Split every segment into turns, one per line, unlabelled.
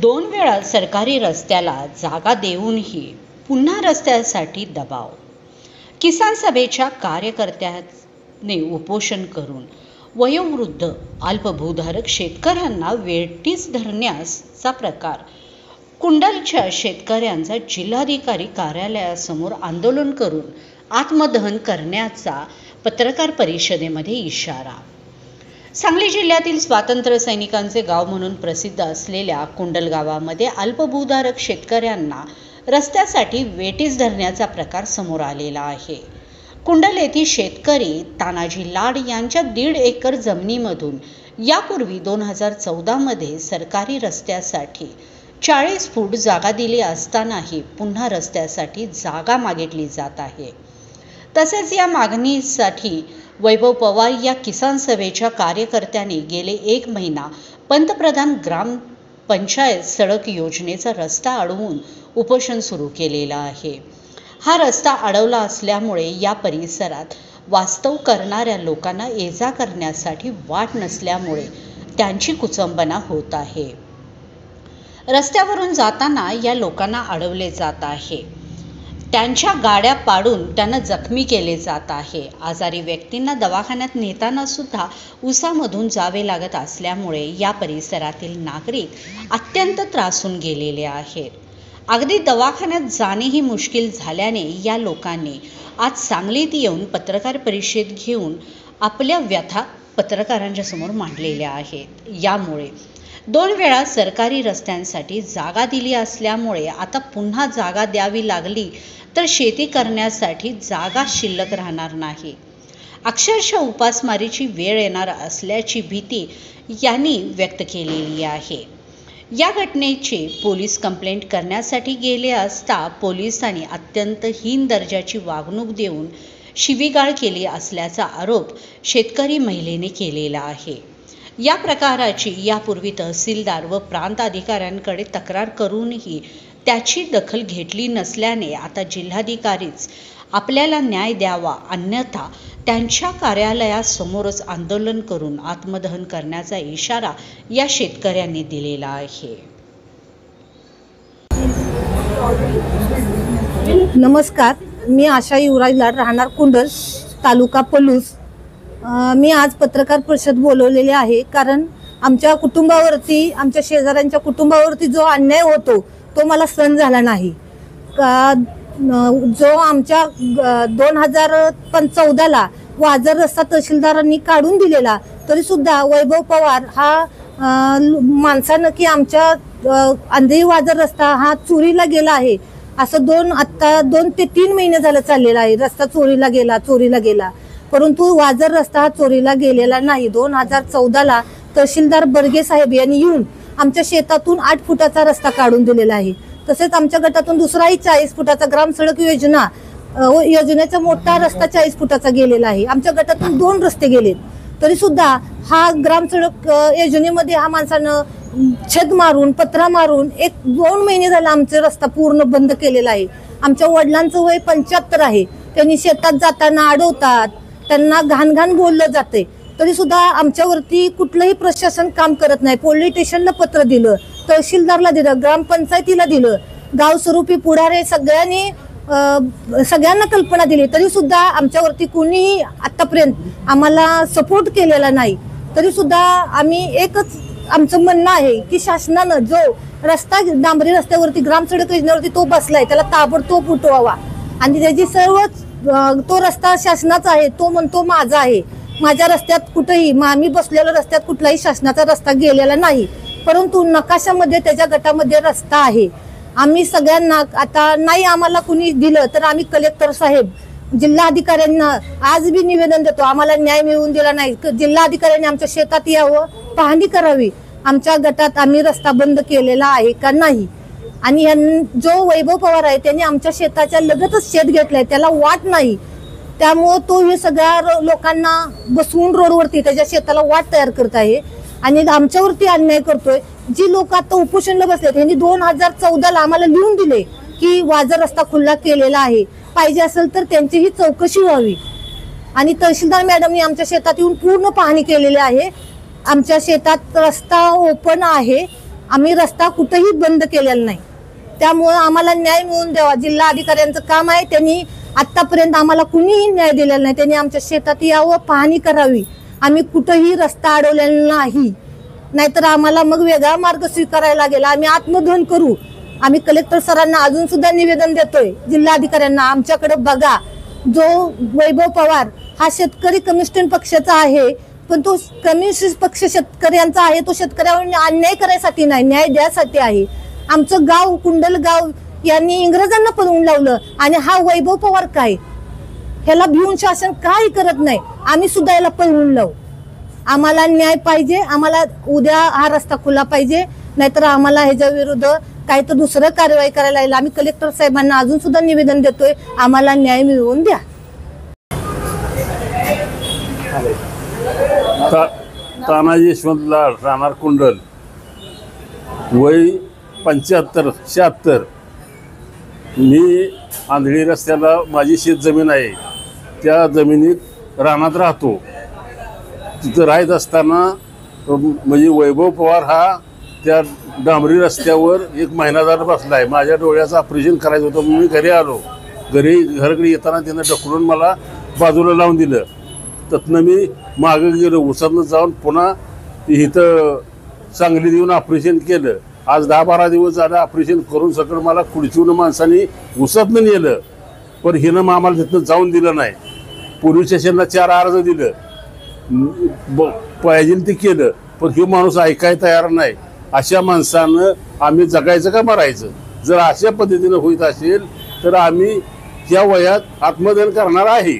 2 वेळा सरकारी रस्त्याला जागा देऊनही पुन्हा रस्त्यासाठी दबाव। किसान सभेच्या कार्यकर्त्यांनी उपोषण करून वयोवृद्ध अल्पभूधारक शेतकऱ्यांना वेठीस धरण्याचा प्रकार। कुंडलच्या शेतकऱ्यांचा जिल्हाधिकारी कार्यालयासमोर आंदोलन करून आत्मदहन करण्याचा पत्रकार परिषदेमध्ये इशारा। सांगली जिल्ह्यातील स्वातंत्र्य सैनिकांचे गाव म्हणून प्रसिद्ध असलेल्या कुंडल गावामध्ये अल्पभूधारक शेतकऱ्यांना रस्त्यासाठी वेठीस धरण्याचा प्रकार समोर आलेला आहे। कुंडल येथील शेतकरी तानाजी लाड यांच्या 1.5 एकर जमिनीमधून यापूर्वी 2014 मध्ये सरकारी रस्त्यासाठी 40 फूट जागा दिली असतानाही पुन्हा रस्त्यासाठी जागा मागितली जात आहे। तसेच या मागणीसाठी वैभव पवार या किसान सभेच्या कार्यकर्त्यांनी गेले 1 महिना पंतप्रधान ग्राम पंचायत सडक योजनेचा रस्ता अडवून उपोषण सुरू केलेला आहे। हा रस्ता अडवला असल्यामुळे या परिसरात वास्तव करणाऱ्या लोकांना ये-जा करण्यासाठी वाट नसल्यामुळे त्यांची कुचंबना होत आहे। रस्त्यावरून जाताना या लोकांना अडवले जात आहे। त्यांच्या गाड्या पाडून त्यांना जखमी केले जात आहे। आजारी व्यक्तींना दवाखान्यात नेताना सुद्धा उसामधून जावे लागत असल्यामुळे या परिसरातील नागरिक अत्यंत त्रासून गेलेले आहेत। अगदी दवाखान्यात जाणेही मुश्किल झाल्याने या लोकांनी आज सांगलीत येऊन पत्रकार परिषद घेऊन आपल्या व्यथा पत्रकारांच्या समोर मांडलेल्या आहेत। यामुळे 2 वेळा सरकारी रस्त्यांसाठी जागा दिली असल्यामुळे आता पुन्हा जागा द्यावी लागली तर शेती करण्यासाठी जागा शिल्लक राहणार नाही। अक्षरशः उपासमारीची वेळ येणार असल्याची भीती यांनी व्यक्त केलेली आहे। या घटनेची पोलीस कंप्लेंट करण्यासाठी गेले असता पोलिसांनी अत्यंत हीन दर्जाची वागणूक देऊन शिवीगाळ केली असल्याचा आरोप शेतकरी महिलेने केलेला आहे। या प्रकाराची यापूर्वी तहसीलदार व प्रांत अधिकाऱ्यांकडे तक्रार करूनही त्याची दखल घेतली नसल्याने आता जिल्हाधिकारीच आपल्याला न्याय द्यावा, अन्यथा त्यांच्या कार्यालयासमोरच आंदोलन करून आत्मदहन करण्याचा इशारा या शेतकऱ्यांनी दिलेला आहे।
नमस्कार, मी आशा युवराज लाड, राहणार कुंडल, तालुका पलूस। मी आज पत्रकार परिषद बोलवलेली आहे कारण आमच्या कुटुंबावरती, आमच्या शेजाऱ्यांच्या कुटुंबावरती जो अन्याय होतो तो मला सहन झाला नाही। जो आमच्या 2014ला वाजर रस्ता तहसीलदारांनी काढून दिलेला, तरी सुद्धा वैभव पवार हा माणसानं की आमच्या अंधेरी वाजर रस्ता हा चोरीला गेला आहे असं 2 ते 3 महिने झालं चाललेला आहे। रस्ता चोरीला गेला, परंतु वाजर रस्ता हा चोरीला गेलेला नाही। 2014ला तहसीलदार बर्गे साहेब यांनी येऊन आमच्या शेतातून 8 फुटाचा रस्ता काढून दिलेला आहे। तसेच आमच्या गटातून दुसराही 40 फुटाचा ग्राम सडक योजनेचा मोठा रस्ता 40 फुटाचा गेलेला आहे। आमच्या गटातून 2 रस्ते गेले, तरी सुद्धा हा ग्राम सडक योजनेमध्ये हा माणसानं छेद मारून, पत्रा मारून 1-2 महिने झाला आमचा रस्ता पूर्ण बंद केलेला आहे। आमच्या वडिलांचं वय 75 आहे। त्यांनी शेतात जाताना अडवतात, त्यांना घाण बोललं जाते, तरी सुद्धा आमच्यावरती कुठलंही प्रशासन काम करत नाही। पोलीस स्टेशनला पत्र दिलं, तहसीलदारला दिलं, ग्रामपंचायतीला दिलं, गाव स्वरूपी पुढारे सगळ्यांना कल्पना दिली, तरी सुद्धा आमच्यावरती कुणीही आतापर्यंत आम्हाला सपोर्ट केलेला नाही। तरी सुद्धा आम्ही एकच आमचं म्हणणं आहे की शासनानं जो रस्ता डांबरी रस्त्यावरती ग्राम सडक योजनेवरती तो बसलाय त्याला ताबडतोब उठवावा आणि त्याची सर्वच तो रस्ता शासनाचा आहे, तो म्हणतो माझा आहे। माझ्या रस्त्यात कुठेही आम्ही बसलेल्या रस्त्यात कुठलाही शासनाचा रस्ता गेलेला नाही, परंतु नकाशामध्ये त्याच्या गटामध्ये रस्ता आहे। आम्ही सगळ्यांना आता नाही आम्हाला कुणी दिलं तर आम्ही कलेक्टर साहेब, जिल्हाधिकाऱ्यांना आज बी निवेदन देतो, आम्हाला न्याय मिळवून दिला नाही। जिल्हाधिकाऱ्यांनी आमच्या शेतात यावं, पाहणी करावी, आमच्या गटात आम्ही रस्ता बंद केलेला आहे का नाही। आणि जो वैभव पवार आहे त्यांनी आमच्या शेताच्या लगतच शेत घेतलंय, त्याला वाट नाही, त्यामुळे तो हे सगळ्या लोकांना बसवून रोडवरती त्याच्या शेताला वाट तयार करत आहे आणि आमच्यावरती अन्याय करतोय। जी लोक आता उपोषणला बसलेत त्यांनी 2014ला आम्हाला लिहून दिले की वाजर रस्ता खुला केलेला आहे, पाहिजे असेल तर त्यांचीही चौकशी व्हावी। आणि तहसीलदार मॅडमनी आमच्या शेतात येऊन पूर्ण पाहणी केलेली आहे। आमच्या शेतात रस्ता ओपन आहे, आम्ही रस्ता कुठेही बंद केलेला नाही. त्यामुळे आम्हाला न्याय मिळवून द्यावा. जिल्हा अधिकाऱ्यांचं काम आहे. त्यांनी आतापर्यंत आम्हाला कुणीही न्याय दिलेला नाही. त्यांनी आमच्या शेतात यावं, पाहणी करावी. आम्ही कुठेही रस्ता अडवलेला नाही. नाहीतर आम्हाला मग वेगळा मार्ग स्वीकारायला लागेल. आम्ही आत्मदहन करू. आम्ही कलेक्टर सरांना अजून सुद्धा निवेदन देतोय, जिल्हा अधिकाऱ्यांना, आमच्याकडे बघा. जो वैभव पवार हा शेतकरी कम्युनिस्ट पक्षाचा आहे, पण तो कम्युनिस्ट पक्ष शेतकऱ्यांचा आहे. तो शेतकऱ्यावर अन्याय करायसाठी नाही, न्याय द्यायसाठी आहे. आमचं गाव कुंडल गाव यांनी इंग्रजांना पळवून लावलं आणि हा वैभव पवार काय, ह्याला भिवून शासन काही करत नाही. आम्ही सुद्धा याला पळवून लावू. आम्हाला न्याय पाहिजे. आम्हाला उद्या हा रस्ता खुला पाहिजे, नाहीतर आम्हाला ह्याच्या विरुद्ध काही तर दुसरं कारवाई करायला लागेल. आम्ही कलेक्टर साहेबांना अजून सुद्धा निवेदन देतोय, आम्हाला न्याय मिळवून द्या.
तानाजी यशवंत लाड, राहणार कुंडल, वय 75-76. मी आंधळी रस्त्याला माझी शेत जमीन आहे. त्या जमिनीत रानात राहतो. तिथं राहत असताना म्हणजे वैभव पवार हा त्या डांबरी रस्त्यावर एक महिना झाला बसला आहे. माझ्या डोळ्याचं ऑपरेशन करायचं होतं म्हणून मी घरी आलो. घराकडे येताना त्यानं ढकलून मला बाजूला लावून दिलं. त्यातनं मी मागं गेलो. उसातनं जाऊन पुन्हा इथं सांगलीत येऊन ऑपरेशन केलं. आज 10-12 दिवस झालं ऑपरेशन करून सगळं मला खुर्चीवरून माणसांनी उसातनं नेलं. पण हिनं मग आम्हाला तिथनं जाऊन दिलं नाही. पोलीस स्टेशनला 4 अर्ज दिलं, पाहिजे ते केलं, पण हे माणूस ऐकायला तयार नाही. अशा माणसानं आम्ही जगायचं का मरायचं? जर अशा पद्धतीनं होत असेल तर आम्ही या वयात आत्मदहन करणार आहे.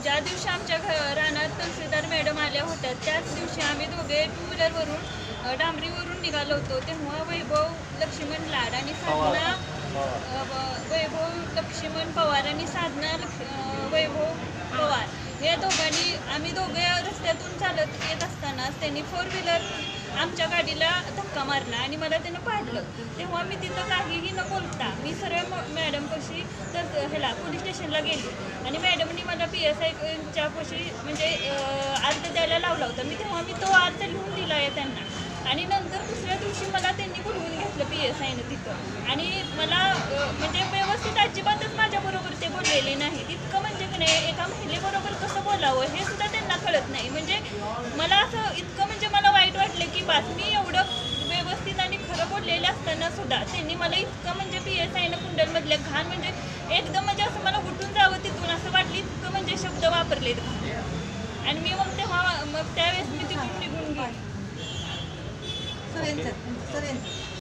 ज्या दिवशी आमच्या रानात तहसीलदार मॅडम आल्या होत्या त्याच दिवशी आम्ही दोघे 2 व्हीलरवरून डांबरीवरून निघालो होतो. तेव्हा वैभव लक्ष्मण लाड आणि साधना वैभव लक्ष्मण पवार आणि साधना वैभव पवार या दोघांनी, आम्ही दोघे रस्त्यातून चालत येत असतानाच त्यांनी 4 व्हीलर आमच्या गाडीला धक्का मारला आणि मला त्यानं पाडलं. तेव्हा मी तिथं काहीही न बोलता मी सरळ मॅडमपाशी तर ह्याला पोलीस स्टेशनला गेली आणि मॅडमनी मला PSIच्या पाशी म्हणजे अर्ज द्यायला लावला होता. तेव्हा मी तो अर्ज लिहून दिला आहे त्यांना. आणि नंतर दुसऱ्या दिवशी मला त्यांनी बोलवून घेतलं PSIनं तिथं. आणि मला म्हणजे व्यवस्थित अजिबातच माझ्याबरोबर ते बोललेले नाही. इतकं म्हणजे की नाही, एका महिलेबरोबर कसं बोलावं हे सुद्धा त्यांना कळत नाही. म्हणजे मला असं इतकं म्हणजे मला वाईट वाटलं की बातमी एवढं व्यवस्थित आणि खरं बोललेलं असताना सुद्धा त्यांनी मला इतकं म्हणजे PSIनं कुंडलमधल्या घाण म्हणजे एकदम म्हणजे असं मला उठून जावं तिथून असं वाटलं. इतकं म्हणजे शब्द वापरलेत आणि मी मग त्यावेळेस मी तिथून निघून गेले.